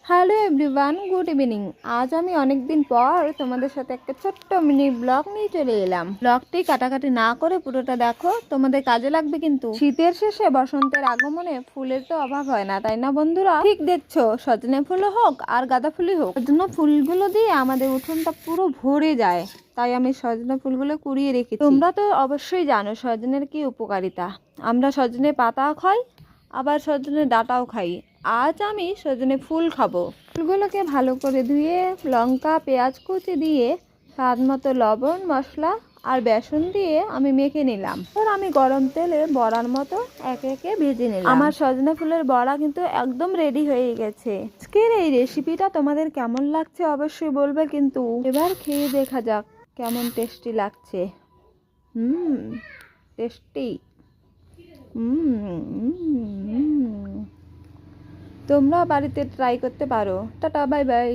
Hello everyone, good evening. আজ আমি অনেকদিন পর তোমাদের সাথে একটা ছোট্ট মিনি ব্লগ নিয়ে চলে এলাম। ব্লগটি কাটাকাটি না করে পুরোটা দেখো, তোমাদের কাজে লাগবে কিন্তু। শীতের শেষে বসন্তের আগমনে ফুলের তো অভাব হয় না, তাই না বন্ধুরা? ঠিক দেখছো, সজনে ফুলও হোক আর গাঁদা ফুলই হোক, সজনে ফুলগুলো দিয়ে আমাদের উঠোনটা পুরো ভরে যায়। তাই আমি সজনে ফুলগুলো কুড়িয়ে রেখেছি। তোমরা তো অবশ্যই জানো সজনের কি উপকারিতা। আমরা সজনে পাতা খাই, আবার সজনে ডাঁটাও খাই। আজ আমি সজনে ফুল খাবো। ফুলগুলোকে ভালো করে ধুয়ে লঙ্কা পেঁয়াজ কুচি দিয়ে স্বাদ মতো লবণ মশলা আর বেসন দিয়ে আমি মেখে নিলাম। আর আমি গরম তেলে বড়ার মতো একে একে ভেজে নিলাম। আমার সজনে ফুলের বড়া কিন্তু একদম রেডি হয়ে গেছে। আজকের এই রেসিপিটা তোমাদের কেমন লাগছে অবশ্যই বলবে কিন্তু। এবার খেয়ে দেখা যাক কেমন টেস্টি লাগছে। টেস্টি। তোমরা বাড়িতে ট্রাই করতে পারো। Tata, bye bye.